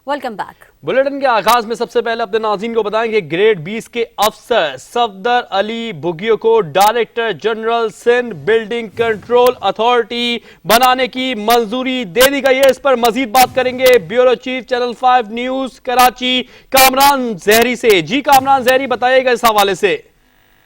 Welcome back. Bulletin के आगाज में सबसे पहले अपने नाज़रीन को बताएंगे ग्रेड 20 के अफसर सफदर अली बुगियो को director general Sindh building control authority बनाने की मंजूरी दे दी गई है। इस पर मजीद बात करेंगे bureau chief channel 5 news Karachi Kamran Zehri से। जी कामरान जहरी, बताइएगा इस हवाले से।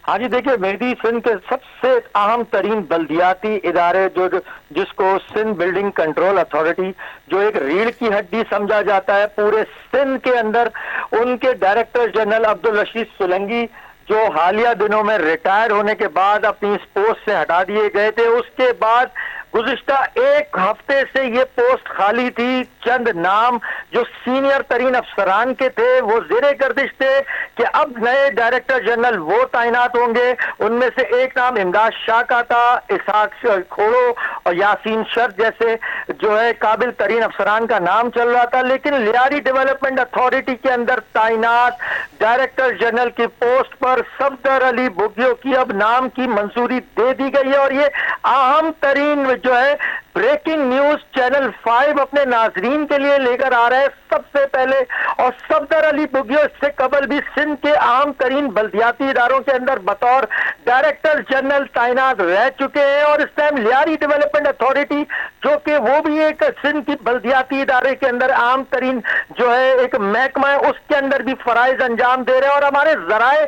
हाँ जी, देखिए मेहदी सिंध के सबसे अहम तरीन बल्दियाती इदारे जिसको सिंध बिल्डिंग कंट्रोल अथॉरिटी, जो एक रीढ़ की हड्डी समझा जाता है पूरे सिंध के अंदर, उनके डायरेक्टर जनरल अब्दुल रशीद सुलंगी, जो हालिया दिनों में रिटायर होने के बाद अपनी इस पोस्ट से हटा दिए गए थे। उसके बाद गुज़िश्ता एक हफ्ते से ये पोस्ट खाली थी। चंद नाम जो सीनियर तरीन अफसरान के थे वो ज़ेरे गर्दिश थे कि अब नए डायरेक्टर जनरल वो तैनात होंगे। उनमें से एक नाम इमदाद शाह का था, इसहाक खोड़ो और यासीन शर्त जैसे जो है काबिल तरीन अफसरान का नाम चल रहा था। लेकिन लियारी डेवलपमेंट अथॉरिटी के अंदर तैनात डायरेक्टर जनरल की पोस्ट पर सफदर अली बुगियो की अब नाम की मंजूरी दे दी गई है। और ये अहम तरीन जो है ब्रेकिंग न्यूज चैनल 5 अपने नाजरीन के लिए लेकर आ रहे हैं सबसे पहले। और सफदर अली बुगियो इससे कबल भी सिंध के अहम तरीन बल्दियाती इदारों के अंदर बतौर डायरेक्टर जनरल तैनात रह चुके हैं। और इस टाइम लियारी डेवलपमेंट अथॉरिटी, जो कि वो भी एक सिंध की बल्दियाती इदारे के अंदर आम तरीन जो है एक महकमा है, उसके अंदर भी फराइज अंजाम दे रहे हैं। और हमारे जराए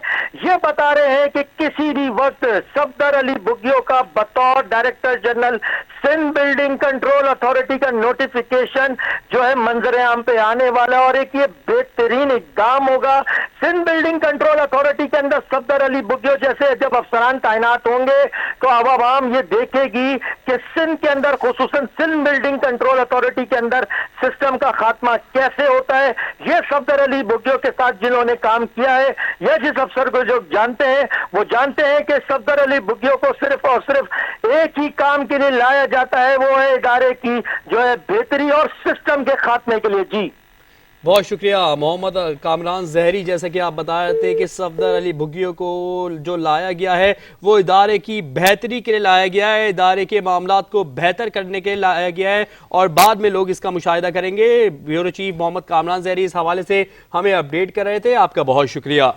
ये बता रहे हैं कि किसी भी वक्त सफदर अली बुगियो का बतौर director general Sindh building control authority का नोटिफिकेशन जो है मंजर आम पे आने वाला है। और एक ये बेहतरीन इक़दाम होगा। सिंध बिल्डिंग कंट्रोल अथॉरिटी के अंदर सफदर अली बुगियो जैसे जब अफसरान तैनात होंगे तो अब आवाम ये देखेगी कि सिंध के अंदर, खुसूसन सिंध बिल्डिंग कंट्रोल अथॉरिटी के अंदर सिस्टम का खात्मा कैसे होता है। ये सफदर अली बुगियो के साथ जिन्होंने काम किया है, यह जिस अफसर को जो जानते हैं वो जानते हैं कि सफदर अली बुगियो को सिर्फ और सिर्फ एक ही काम के लिए लाया जाता है, वो है इदारे की जो है बेहतरी और सिस्टम के खात्मे के लिए। जी बहुत शुक्रिया मोहम्मद कामरान जहरी। जैसे कि आप बता रहे थे कि सफदर अली बुगियो को जो लाया गया है वो इदारे की बेहतरी के लिए लाया गया है, इदारे के मामलात को बेहतर करने के लिए लाया गया है और बाद में लोग इसका मुशाहिदा करेंगे। ब्यूरो चीफ मोहम्मद कामरान जहरी इस हवाले से हमें अपडेट कर रहे थे। आपका बहुत शुक्रिया।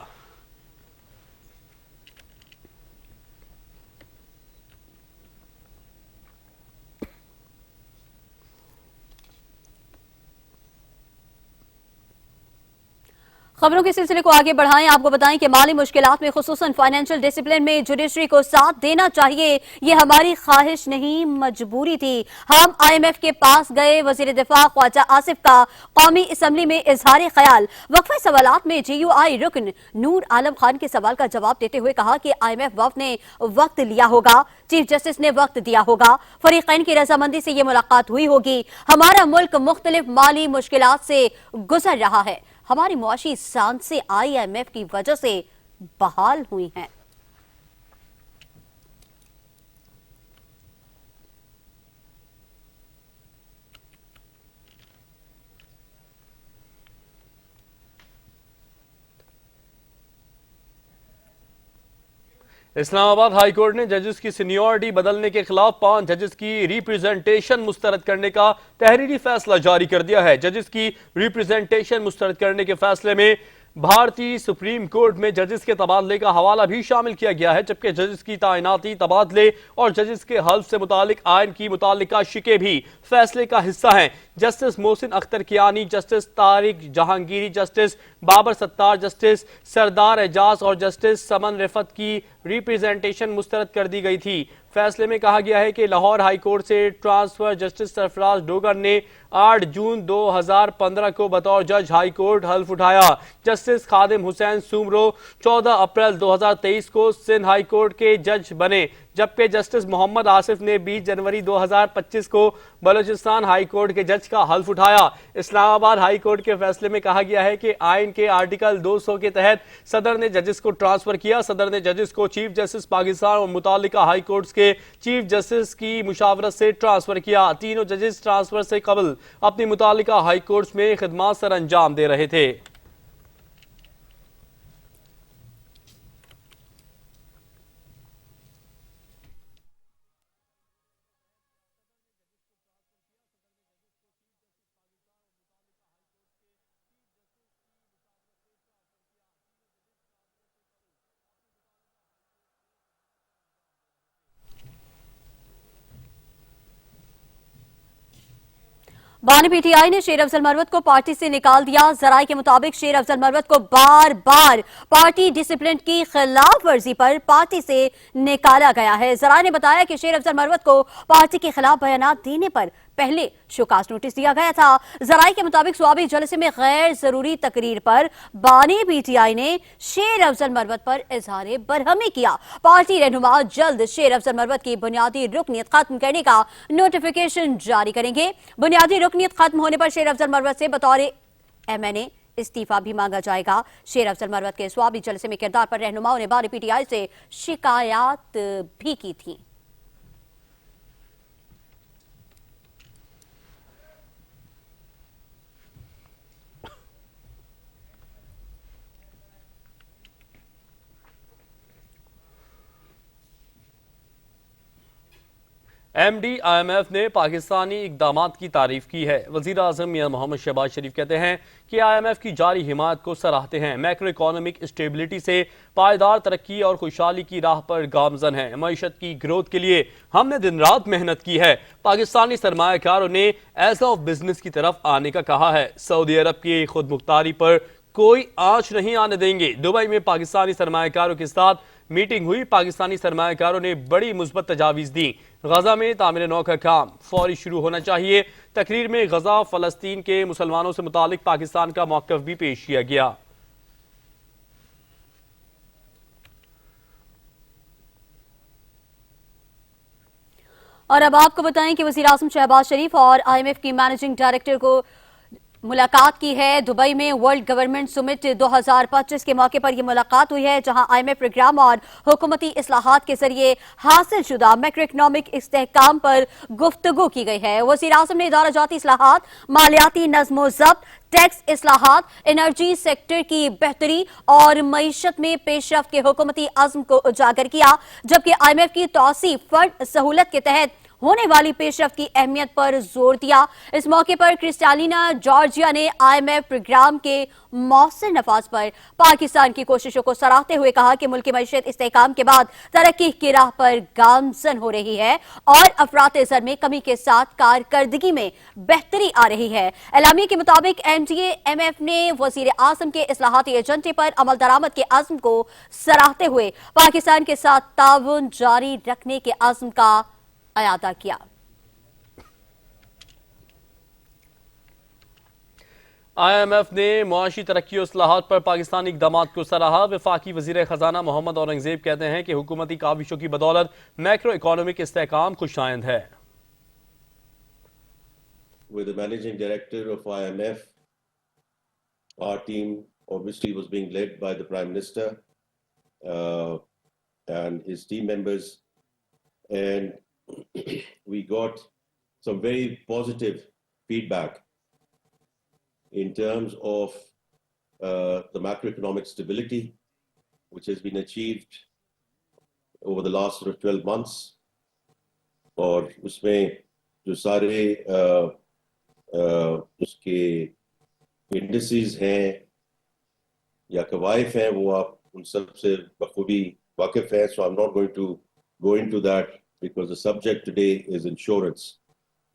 खबरों के सिलसिले को आगे बढ़ाएं। आपको बताएं कि माली मुश्किलात में खुसूसन फाइनेंशियल डिसिप्लिन में जुडिशरी को साथ देना चाहिए। ये हमारी ख्वाहिश नहीं, मजबूरी थी। हम IMF के पास गए। वजीर दिफा ख्वाजा आसिफ का कौमी असम्बली में इजहार ख्याल। वक्फे सवालात में GUI रुकन नूर आलम खान के सवाल का जवाब देते हुए कहा कि IMF वफ्द ने वक्त लिया होगा, चीफ जस्टिस ने वक्त दिया होगा, फरीकैन की रजामंदी से ये मुलाकात हुई होगी। हमारा मुल्क मुख्तलिफ माली मुश्किलात से गुजर रहा है। हमारी मुआशी सांसें IMF की वजह से बहाल हुई हैं। इस्लामाबाद हाई कोर्ट ने जजेस की सीनियरिटी बदलने के खिलाफ 5 जजेस की रिप्रेजेंटेशन मुस्तरद करने का तहरीरी फैसला जारी कर दिया है। जजेस की रिप्रेजेंटेशन मुस्तरद करने के फैसले में भारतीय सुप्रीम कोर्ट में जजेस के तबादले का हवाला भी शामिल किया गया है, जबकि जजेस की तैनाती, तबादले और जजेस के हल्फ से मुतालिक आइन की मुतालिका शिकें भी फैसले का हिस्सा हैं। Justice Mohsin Akhtar Kayani, justice Tariq Jahangiri, justice Babar Sattar, justice Sardar Ejaz और जस्टिस समन रिफत की रिप्रेजेंटेशन मुस्तरद कर दी गई थी। फैसले में कहा गया है कि लाहौर हाई कोर्ट से ट्रांसफर जस्टिस सरफराज डोगर ने 8 जून 2015 को बतौर जज हाई कोर्ट हल्फ उठाया। जस्टिस खादिम हुसैन सुमरो 14 अप्रैल 2023 को सिंध हाई कोर्ट के जज बने, जबकि जस्टिस मोहम्मद आसिफ ने 20 जनवरी 2025 को बलूचिस्तान हाई कोर्ट के जज का हल्फ उठाया। इस्लामाबाद हाई कोर्ट के फैसले में कहा गया है कि आइन के आर्टिकल 200 के तहत सदर ने जजेस को ट्रांसफर किया। सदर ने जजेस को चीफ जस्टिस पाकिस्तान और मुतालिका हाई कोर्ट्स के चीफ जस्टिस की मुशावरत से ट्रांसफर किया। तीनों जजेस ट्रांसफर से कबल अपनी मुतालिका हाई कोर्ट्स में खिदमात सर अंजाम दे रहे थे। बानी पीटीआई ने शेर अफजल मरवत को पार्टी से निकाल दिया। जराये के मुताबिक शेर अफजल मरवत को बार बार पार्टी डिसिप्लिन की खिलाफ वर्जी पर पार्टी से निकाला गया है। जराये ने बताया कि शेर अफजल मरवत को पार्टी के खिलाफ बयानात देने पर पहले शोकास नोटिस दिया गया था। जराये के मुताबिक स्वाबी जलसे में गैर जरूरी तकरीर पर बानी पीटीआई ने शेर अफजल मरवत पर इजहार बरहमी किया। पार्टी रहनुमा जल्द शेर अफजल मरवत की बुनियादी रुकनीत खत्म करने का नोटिफिकेशन जारी करेंगे। बुनियादी रुकनीत खत्म होने पर शेर अफजल मरवत से बतौर एमएनए इस्तीफा भी मांगा जाएगा। शेर अफजल मरवत के स्वाबी जलसे में किरदार पर रहनुमाओं ने बानी पीटीआई से शिकायत भी की थी। MD IMF ने पाकिस्तानी इकदामात की तारीफ की है। वज़ीर आज़म मियां मोहम्मद शहबाज शरीफ कहते हैं कि IMF की जारी हिमायत को सराहते हैं। मैक्रो इकोनॉमिक स्टेबिलिटी से पायदार तरक्की और खुशहाली की राह पर गामजन है। मईशत की ग्रोथ के लिए हमने दिन रात मेहनत की है। पाकिस्तानी सरमायाकारों ने एज ऑफ बिजनेस की तरफ आने का कहा है। सऊदी अरब की खुद मुख्तारी पर कोई आंच नहीं आने देंगे। दुबई में पाकिस्तानी सरमायाकारों के साथ मीटिंग हुई। पाकिस्तानी सरमायाकारों ने बड़ी मुस्बत तजावीज़ दी। गजा में तामीर नौ का काम फौरी शुरू होना चाहिए। तकरीर में गजा फलस्तीन के मुसलमानों से मुतालिक पाकिस्तान का मौक़िफ़ भी पेश किया गया। और अब आपको बताएं कि वज़ीर आज़म शहबाज शरीफ और IMF की मैनेजिंग डायरेक्टर को मुलाकात की है। दुबई में वर्ल्ड गवर्नमेंट समिट 2025 के मौके पर यह मुलाकात हुई है, जहां IMF प्रोग्राम और हुकूमती इस्लाहात के जरिए हासिल शुदा मैक्रो इकनॉमिक इस्तेहकाम पर गुफ्तगू की गई है। वज़ीर आज़म ने इदारा जाती इस्लाहात, मालियाती नज़्मो ज़ब्त, टैक्स इस्लाहात, एनर्जी सेक्टर की बेहतरी और मईशत में पेशरफ्त के हुकूमती अज़्म को उजागर किया, जबकि IMF की तौसी फंड सहूलत के तहत होने वाली पेशरफ्त की अहमियत पर जोर दिया। इस मौके पर क्रिस्टालिना जॉर्जिया ने IMF प्रोग्राम के मौसर नफाज पर पाकिस्तान की कोशिशों को सराहते हुए कहा कि मुल्क की मईशत इस्तेहकाम के बाद तरक्की की राह पर गामजन हो रही है और अफरात ज़र में कमी के साथ कारकर्दगी में बेहतरी आ रही है। एलामिया के मुताबिक MDA MF ने वज़ीर आज़म के इस्लाहाती एजेंडे पर अमल दरामद के अज़्म को सराहते हुए पाकिस्तान के साथ ताउन जारी रखने के अज़्म का अयादा किया। IMF ने मुआशी तरक्की और इस्लाहात पर पाकिस्तानी इक़दामात को सराहा। वफाकी वज़ीर ख़जाना मोहम्मद औरंगज़ेब कहते हैं कि हुकूमती काविशों की बदौलत मैक्रो इकोनॉमिक इस्तेहकाम खुशाइंद है। With the managing director of IMF, our team obviously was being led by the Prime Minister and his team members, and we got some very positive feedback in terms of the macroeconomic stability which has been achieved over the last 12 months. और उसमें जो सारे उसके indices हैं या कवायफ हैं वो आप उन सब से बखूबी वाकिफ हैं. So I'm not going to go into that because the subject today is insurance.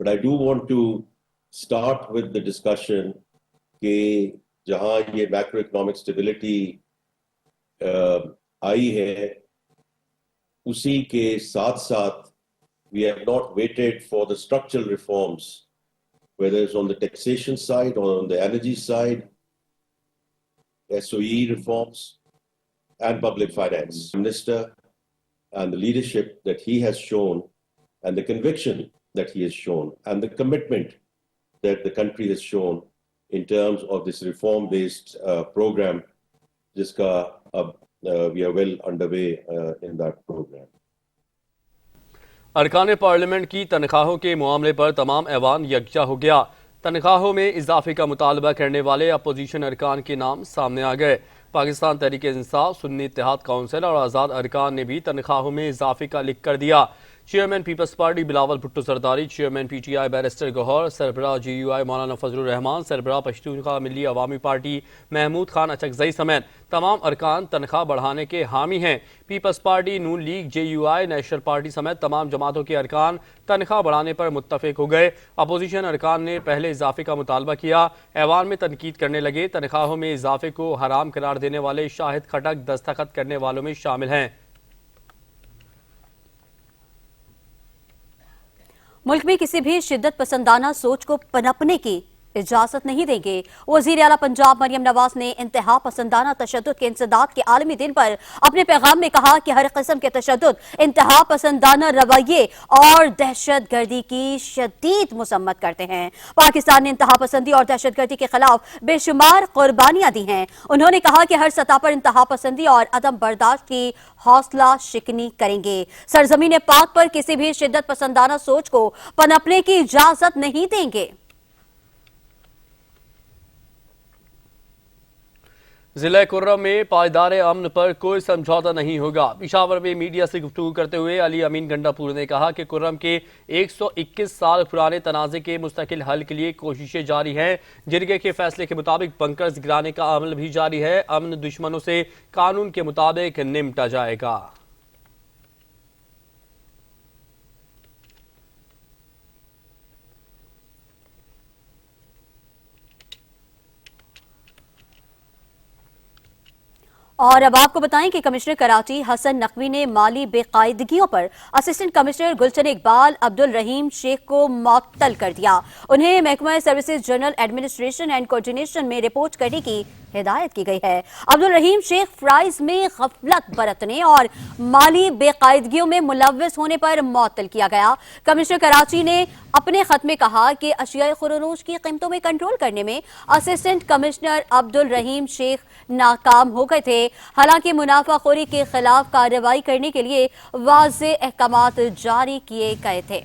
But I do want to start with the discussion कि जहाँ ये macroeconomic stability आई है, उसी के साथ साथ we have not waited for the structural reforms, whether it's on the taxation side or on the energy side, SOE reforms and public finance. Minister and the leadership that he has shown and the conviction that he has shown and the commitment that the country has shown in terms of this reform-based program, jiska we are well underway in that program. अरकान parliament की तनख्वाहों के मामले पर तमाम ऐवान यकजा हो गया। तनख्वाहों में इजाफे का मुतालबा करने वाले अपोजिशन अरकान के नाम सामने आ गए। पाकिस्तान तहरीक इंसाफ, सुन्नी इत्तेहाद काउंसिल और आज़ाद अरकान ने भी तनख्वाहों में इजाफे का लिख कर दिया। Chairman Peoples Party Bilawal Bhutto Zardari, chairman P T I barrister Gohar, سربراہ جے یو آئی مولانا فضل الرحمان، سربراہ پشتونخوا ملی عوامی پارٹی محمود خان اچکزئی سمیت تمام ارکان تنخواہ بڑھانے کے حامی ہیں۔ Peoples Party, Noon League, J U I, National Party سمیت تمام جماعتوں کے ارکان تنخواہ بڑھانے پر متفق ہو گئے۔ اپوزیشن ارکان نے پہلے اضافے کا مطالبہ کیا، ایوان میں تنقید کرنے لگے۔ تنخواہوں میں اضافے کو حرام قرار دینے والے شاہد کھٹک دستخط کرنے والوں میں شامل ہیں۔ ملک میں کسی بھی شدت پسندانہ سوچ کو پنپنے کی اجازت نہیں دیں گے۔ وزیر اعلیٰ پنجاب مریم نواز نے انتہا پسندانہ تشدد کے انسداد کے عالمی دن پر اپنے پیغام میں کہا کہ ہر قسم کے تشدد، انتہا پسندانہ رویے اور دہشت گردی کی شدید مذمت کرتے ہیں۔ پاکستان نے انتہا پسندی اور دہشت گردی کے خلاف بے شمار قربانیاں دی ہیں۔ انہوں نے کہا کہ ہر سطح پر انتہا پسندی اور عدم برداشت کی حوصلہ شکنی کریں گے۔ سرزمین پاک پر کسی بھی شدت پسندانہ سوچ کو پنپنے کی اجازت نہیں دیں گے۔ ضلع کرم میں پائیدار امن پر کوئی سمجھوتہ نہیں ہوگا۔ پشاور میں میڈیا سے گفتگو کرتے ہوئے علی امین گنڈا پور نے کہا کہ کرم کے 121 سال پرانے تنازع کے مستقل حل کے لیے کوششیں جاری ہیں۔ جرگے کے فیصلے کے مطابق بنکرز گرانے کا عمل بھی جاری ہے۔ امن دشمنوں سے قانون کے مطابق نمٹا جائے گا۔ اور اب آپ کو بتائیں کہ کمشنر کراچی حسن نقوی نے مالی بے قاعدگیوں پر اسسٹنٹ کمشنر گلشن اقبال عبدالرحیم شیخ کو معطل کر دیا۔ انہیں محکمہ services general administration and coordination میں رپورٹ کرنے کی ہدایت کی گئی ہے۔ عبدالرحیم شیخ فرائض میں غفلت برتنے اور مالی بے قاعدگیوں میں ملوث ہونے پر معطل کیا گیا۔ کمشنر کراچی نے اپنے خط میں کہا کہ اشیاء خورنوش کی قیمتوں میں کنٹرول کرنے میں اسسٹنٹ کمشنر عبدالرحیم شیخ ناکام ہو گئے تھے۔ حالانکہ منافع خوری کے خلاف کارروائی کرنے کے لیے واضح احکامات جاری کیے گئے تھے۔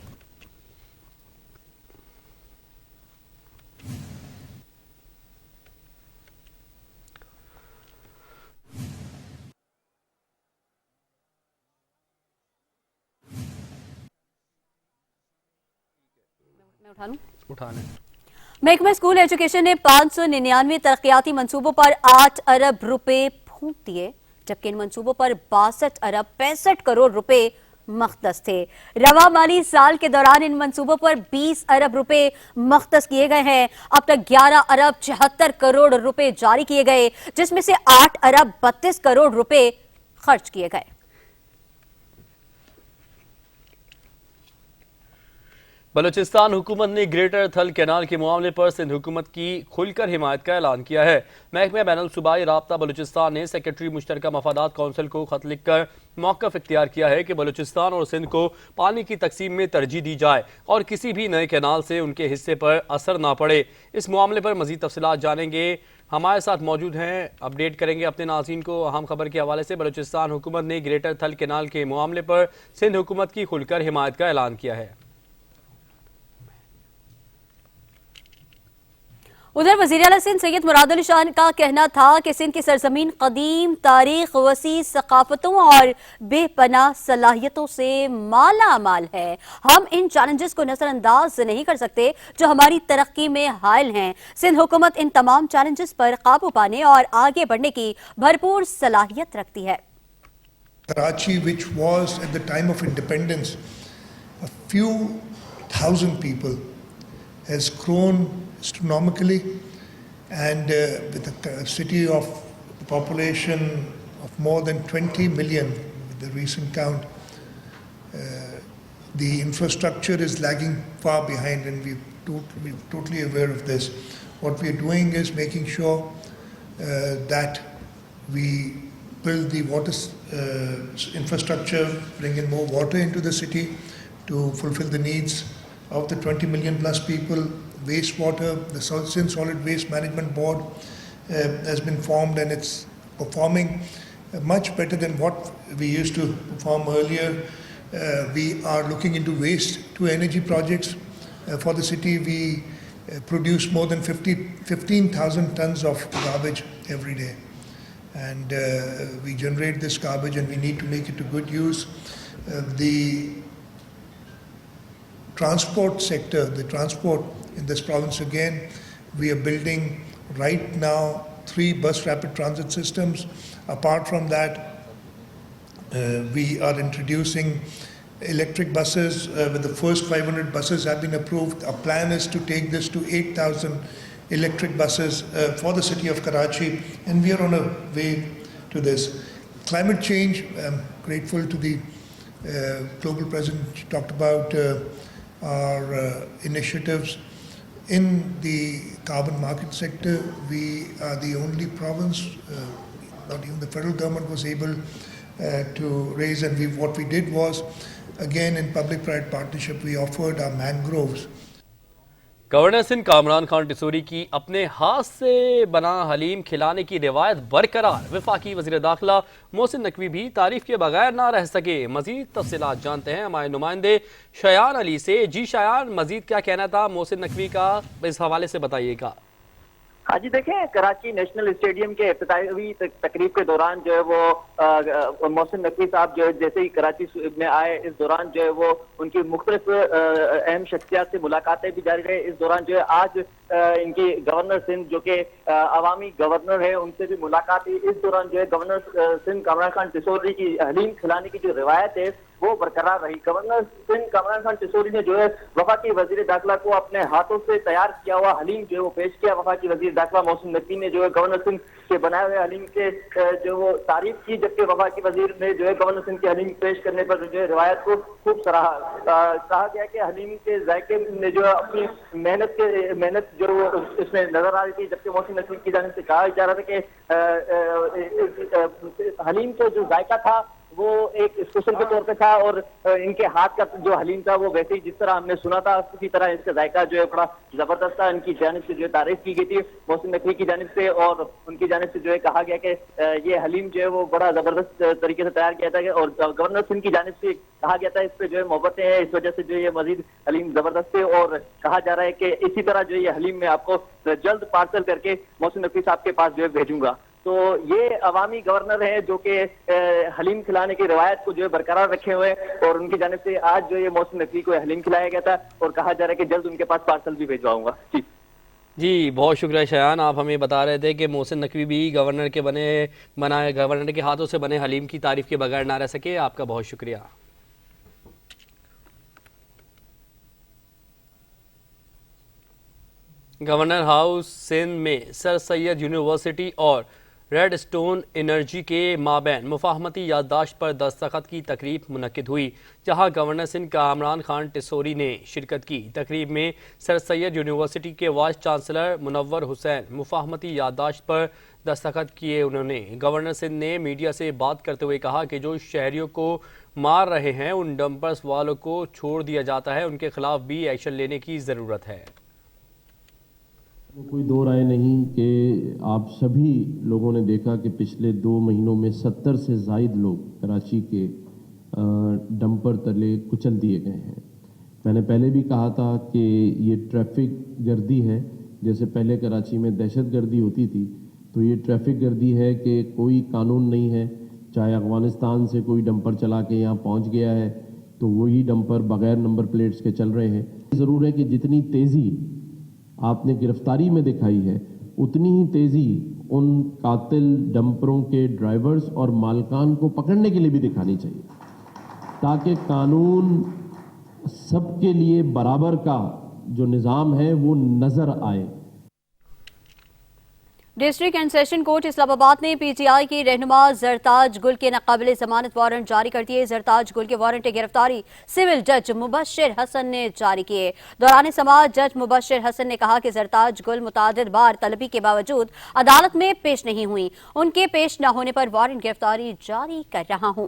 محکمہ اسکول ایجوکیشن نے 599 ترقیاتی منصوبوں پر 8 ارب روپے پھونک دیے، جبکہ ان منصوبوں پر 62 ارب 65 کروڑ روپے مختص تھے۔ رواں مالی سال کے دوران ان منصوبوں پر 20 ارب روپے مختص کیے گئے ہیں۔ اب تک 11 ارب 76 کروڑ روپے جاری کیے گئے، جس میں سے 8 ارب 32 کروڑ روپے خرچ کیے گئے۔ بلوچستان حکومت نے گریٹر تھل کینال کے معاملے پر سندھ حکومت کی کھل کر حمایت کا اعلان کیا ہے۔ محکمہ بین الصوبائی رابطہ بلوچستان نے سیکرٹری مشترکہ مفادات کونسل کو خط لکھ کر موقف اختیار کیا ہے کہ بلوچستان اور سندھ کو پانی کی تقسیم میں ترجیح دی جائے اور کسی بھی نئے کینال سے ان کے حصے پر اثر نہ پڑے۔ اس معاملے پر مزید تفصیلات جانیں گے، ہمارے ساتھ موجود ہیں، اپڈیٹ کریں گے اپنے ناظرین کو اہم خبر کے حوالے سے۔ بلوچستان حکومت نے گریٹر تھل کینال کے معاملے پر سندھ حکومت کی کھل کر حمایت کا اعلان کیا ہے۔ ادھر وزیر اعلیٰ سندھ سید مراد علی شاہ کا کہنا تھا کہ سندھ کی سرزمین قدیم تاریخ، وسیع ثقافتوں اور بے پناہ صلاحیتوں سے مالا مال ہے۔ ہم ان چیلنجز کو نظر انداز نہیں کر سکتے جو ہماری ترقی میں حائل ہیں۔ سندھ حکومت ان تمام چیلنجز پر قابو پانے اور آگے بڑھنے کی بھرپور صلاحیت رکھتی ہے۔ Karachi, which was at the time of independence a few thousand people, has grown astronomically, and with a city of a population of more than 20 million with the recent count, the infrastructure is lagging far behind, and we're totally aware of this. What we're doing is making sure that we build the water infrastructure, bring in more water into the city to fulfill the needs of the 20 million plus people. Wastewater, the Sindh Solid Waste Management Board has been formed, and it's performing much better than what we used to perform earlier. We are looking into waste to energy projects for the city. We produce more than 15,000 tons of garbage every day, and we generate this garbage, and we need to make it to good use. The transport sector, the transport in this province again, we are building right now 3 bus rapid transit systems. Apart from that, we are introducing electric buses, with the first 500 buses have been approved. Our plan is to take this to 8,000 electric buses for the city of Karachi, and we are on a way to this. Climate change, I'm grateful to the global president. She talked about our initiatives in the carbon market sector. We are the only province, not even the federal government was able to raise, and what we did was, again in public-private partnership, we offered our mangroves. Governor Sindh Kamran Khan Tessori کی اپنے ہاتھ سے بنا حلیم کھلانے کی روایت برقرار، وفاقی وزیر داخلہ محسن نقوی بھی تعریف کے بغیر نہ رہ سکے۔ مزید تفصیلات جانتے ہیں ہمارے نمائندے شایان علی سے۔ جی شایان، مزید کیا کہنا تھا محسن نقوی کا، اس حوالے سے بتائیے گا۔ ہاں جی، دیکھیں کراچی نیشنل اسٹیڈیم کے افتتاحی تقریب کے دوران جو ہے وہ محسن نقوی صاحب جو ہے جیسے ہی کراچی میں آئے، اس دوران جو ہے وہ ان کی مختلف اہم شخصیات سے ملاقاتیں بھی جاری رہے۔ اس دوران جو ہے آج ان کی گورنر سندھ جو کہ عوامی گورنر ہے ان سے بھی ملاقات ہوئی۔ اس دوران جو ہے گورنر سندھ کامران خان ٹسوری کی حلیم کھلانے کی جو روایت ہے وہ برقرار رہی۔ گورنر سندھ کامران خان ٹسوری نے جو ہے وفاقی وزیر داخلہ کو اپنے ہاتھوں سے تیار کیا ہوا حلیم جو ہے وہ پیش کیا۔ وفاقی وزیر داخلہ محسن نقوی نے جو ہے گورنر سندھ کے بنائے ہوئے حلیم کے جو وہ تعریف کی، جبکہ وفاقی وزیر نے جو ہے گورنر سندھ کے حلیم پیش کرنے پر جو ہے روایت کو خوب سراہا۔ کہا گیا کہ حلیم کے ذائقے نے جو ہے اپنی محنت جو وہ اس میں نظر آ رہی تھی، جبکہ محسن نقوی کی جانب سے کہا جا رہا تھا کہ حلیم کا جو ذائقہ تھا وہ ایک اسپیشل کے طور پہ تھا، اور ان کے ہاتھ کا جو حلیم تھا وہ ویسے ہی جس طرح ہم نے سنا تھا اسی طرح اس کا ذائقہ جو ہے بڑا زبردست تھا۔ ان کی جانب سے جو ہے تعریف کی گئی تھی محسن نقوی کی جانب سے، اور ان کی جانب سے جو ہے کہا گیا کہ یہ حلیم جو ہے وہ بڑا زبردست طریقے سے تیار کیا تھا، اور گورنر سندھ کی جانب سے کہا گیا تھا اس پہ جو ہے محبتیں ہیں، اس وجہ سے جو یہ مزید حلیم زبردست ہے، اور کہا جا رہا ہے کہ اسی طرح جو یہ حلیم میں آپ کو جلد پارسل کر کے محسن نقوی صاحب کے پاس جو ہے بھیجوں گا۔ تو یہ عوامی گورنر ہیں جو کہ حلیم کھلانے کی روایت کو جو ہے برقرار رکھے ہوئے، اور ان کی جانب سے آج جو یہ محسن نقوی کو حلیم کھلایا گیا تھا، اور کہا جا رہا ہے کہ جلد ان کے پاس پارسل بھی بھیجواؤں گا۔ جی بہت شکریہ شایان، آپ ہمیں بتا رہے تھے کہ محسن نقوی بھی گورنر کے ہاتھوں سے بنے حلیم کی تعریف کے بغیر نہ رہ سکے۔ آپ کا بہت شکریہ۔ گورنر ہاؤس سندھ میں سر سید یونیورسٹی اور ریڈ اسٹون انرجی کے مابین مفاہمتی یادداشت پر دستخط کی تقریب منعقد ہوئی، جہاں گورنر سندھ کامران خان ٹسوری نے شرکت کی۔ تقریب میں سر سید یونیورسٹی کے وائس چانسلر منور حسین مفاہمتی یادداشت پر دستخط کیے۔ انہوں نے گورنر سندھ نے میڈیا سے بات کرتے ہوئے کہا کہ جو شہریوں کو مار رہے ہیں ان ڈمپرز والوں کو چھوڑ دیا جاتا ہے، ان کے خلاف بھی ایکشن لینے کی ضرورت ہے۔ کوئی دو رائے نہیں کہ آپ سبھی لوگوں نے دیکھا کہ پچھلے 2 مہینوں میں 70 سے زائد لوگ کراچی کے ڈمپر تلے کچل دیے گئے ہیں۔ میں نے پہلے بھی کہا تھا کہ یہ ٹریفک گردی ہے، جیسے پہلے کراچی میں دہشت گردی ہوتی تھی، تو یہ ٹریفک گردی ہے کہ کوئی قانون نہیں ہے، چاہے افغانستان سے کوئی ڈمپر چلا کے یہاں پہنچ گیا ہے تو وہی ڈمپر بغیر نمبر پلیٹس کے چل رہے ہیں۔ ضرور ہے کہ جتنی تیزی آپ نے گرفتاری میں دکھائی ہے اتنی ہی تیزی ان قاتل ڈمپروں کے ڈرائیورز اور مالکان کو پکڑنے کے لیے بھی دکھانی چاہیے، تاکہ قانون سب کے لیے برابر کا جو نظام ہے وہ نظر آئے۔ ڈسٹرکٹ اینڈ سیشن کورٹ اسلام آباد نے پی ٹی آئی کی رہنما زرتاج گل کے ناقابل ضمانت وارنٹ جاری کر دیے۔ زرتاج گل کے وارنٹ گرفتاری سول جج مبشر حسن نے جاری کیے۔ دوران سماعت جج مبشر حسن نے کہا کہ زرتاج گل متعدد بار طلبی کے باوجود عدالت میں پیش نہیں ہوئی، ان کے پیش نہ ہونے پر وارنٹ گرفتاری جاری کر رہا ہوں۔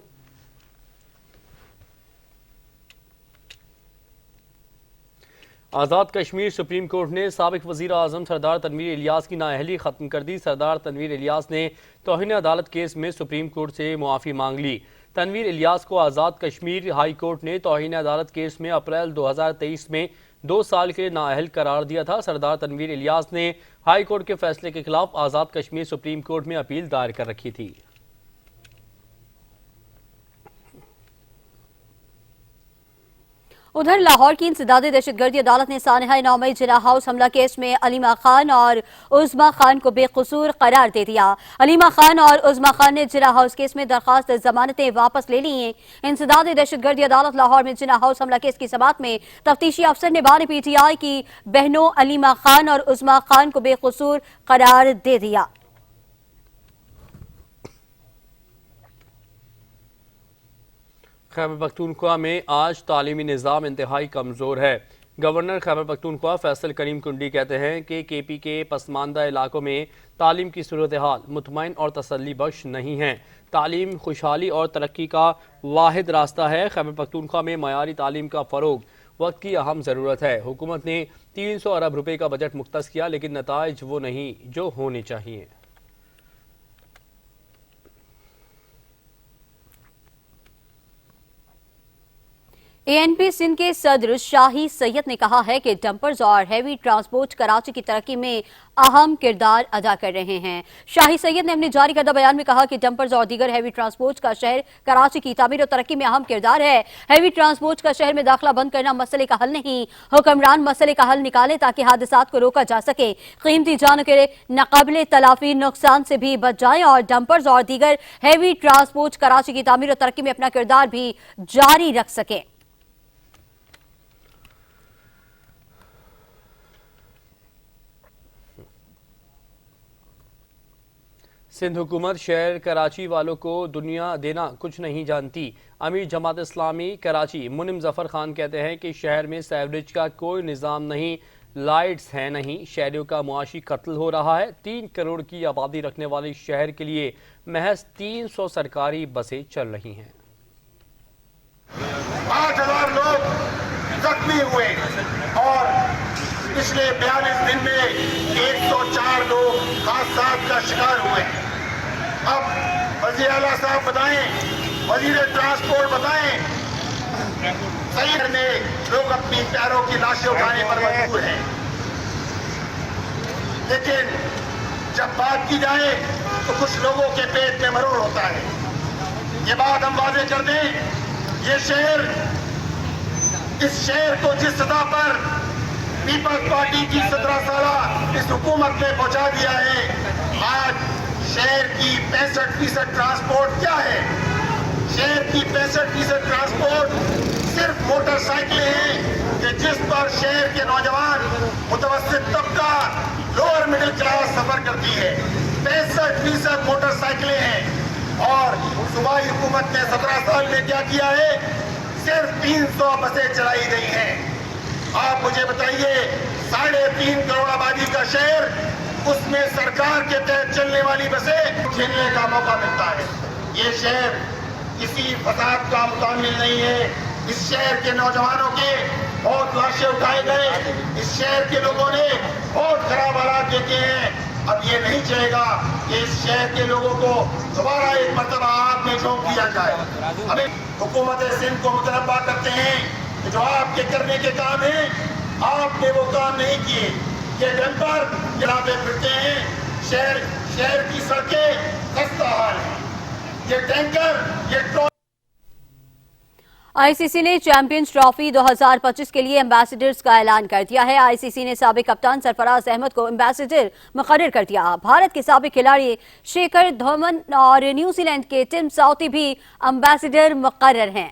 آزاد کشمیر سپریم کورٹ نے سابق وزیر اعظم سردار تنویر الیاس کی نااہلی ختم کر دی۔ سردار تنویر الیاس نے توہین عدالت کیس میں سپریم کورٹ سے معافی مانگ لی۔ تنویر الیاس کو آزاد کشمیر ہائی کورٹ نے توہین عدالت کیس میں اپریل 2023 میں 2 سال کے لیے نااہل قرار دیا تھا۔ سردار تنویر الیاس نے ہائی کورٹ کے فیصلے کے خلاف آزاد کشمیر سپریم کورٹ میں اپیل دائر کر رکھی تھی۔ उधर लाहौर की इंसदादी दहशतगर्दी अदालत ने सानहा 9 मई जिना हाउस हमला केस में अलीमा खान और उज़मा खान को बेकसूर करार दे दिया। अलीमा खान और उज़मा खान ने जिना हाउस केस में दरखास्त जमानतें वापस ले ली हैं। इंसदादी दहशतगर्दी अदालत लाहौर में जिना हाउस हमला केस की समाअत में तफ्तीशी अफसर ने बानी PTI की बहनों अलीमा खान और उज़मा खान को बेकसूर करार दे दिया। खैबर पख्तूनख्वा में आज तालीमी निज़ाम इंतहाई कमज़ोर है। गवर्नर खैबर पख्तूनख्वा फैसल करीम कुंडी कहते हैं कि KP के पसमानदा इलाकों में तालीम की सूरत हाल मुतमईन और तसल्ली बख्श नहीं है। तालीम खुशहाली और तरक्की का वाहिद रास्ता है। खैबर पख्तूनख्वा में मयारी तालीम का फ़रोग वक्त की अहम ज़रूरत है। हुकूमत ने 300 अरब रुपए का बजट मुख्तस किया, लेकिन नताइज वो नहीं जो होने चाहिए। ANP सिंध के सदर शाही सैयद ने कहा है कि डंपर्स और हैवी ट्रांसपोर्ट कराची की तरक्की में अहम किरदार अदा कर रहे हैं। शाही सैयद ने अपने जारी करदा बयान में कहा कि डंपर्स और दीगर हैवी ट्रांसपोर्ट का शहर कराची की तामीर और तरक्की में अहम किरदार है। हैवी ट्रांसपोर्ट का शहर में दाखिला बंद करना मसले का हल नहीं, हुक्मरान मसले का हल निकाले ताकि हादसात को रोका जा सके, कीमती जानों के नाकाबिले तलाफी नुकसान से भी बच जाएं और डंपर्स और दीगर हैवी ट्रांसपोर्ट कराची की तामीर और तरक्की में अपना किरदार भी जारी रख सके। सिंध हुकूमत शहर कराची वालों को दुनिया देना कुछ नहीं जानती। अमीर जमात इस्लामी कराची मुनिम जफर खान कहते हैं कि शहर में सैवरेज का कोई निज़ाम नहीं, लाइट्स हैं नहीं, शहरियों का मुआशी कत्ल हो रहा है। 3 करोड़ की आबादी रखने वाले शहर के लिए महज 300 सरकारी बसें चल रही हैं। 8000 लोग जख्मी हुए और पिछले 42 दिन में 104 लोग हादसात का शिकार हुए। अब वज़ीर आला साहब बताएं, वज़ीर ट्रांसपोर्ट बताएं, शहर में लोग अपनी पैरों की लाशें उठाने पर मजबूर हैं, लेकिन जब बात की जाए तो कुछ लोगों के पेट में मरोड़ होता है। ये बात हम वादे कर दें, ये शहर, इस शहर को जिस सतह पर पीपल्स पार्टी की 17 साल इस हुकूमत ने पहुंचा दिया है, आज शहर की 65% ट्रांसपोर्ट क्या है? शहर की 65% ट्रांसपोर्ट सिर्फ मोटरसाइकिलें हैं कि जिस पर शहर के नौजवान, मुतवस्सित तबका, लोअर मिडिल क्लास सफर करती है। 65% मोटरसाइकिलें हैं और सूबाई हुकूमत ने 17 साल में क्या किया है? सिर्फ 300 बसें चलाई गई हैं। आप मुझे बताइए, 3.5 करोड़ आबादी का शहर, उसमें सरकार के तहत चलने वाली बसें खेलने का मौका मिलता है। ये शहर किसी फसाद का मुतामिल नहीं है। इस शहर के नौजवानों के बहुत लाशें उठाए गए, इस शहर के लोगों ने बहुत खराब हालात देखे हैं। अब ये नहीं चाहेगा कि इस शहर के लोगों को दोबारा एक मरतबा आग में झोंक दिया जाए। हमें हुकूमत सिंध को मुतनब्बा करते हैं कि जो आपके करने के काम हैं, आपने वो काम नहीं किए। ये डंपर जहाँ पे फिरते हैं, शहर की सड़कें खस्ता हाल है। ये टैंकर, ये ICC ने चैंपियंस ट्रॉफी 2025 के लिए एम्बेसडर्स का ऐलान कर दिया है। ICC ने साबिक कप्तान सरफराज अहमद को एम्बेसडर मुकर्रर कर दिया। भारत के साबिक खिलाड़ी शेखर धवन और न्यूजीलैंड के टिम साउथी भी एम्बेसडर मुकर्रर हैं।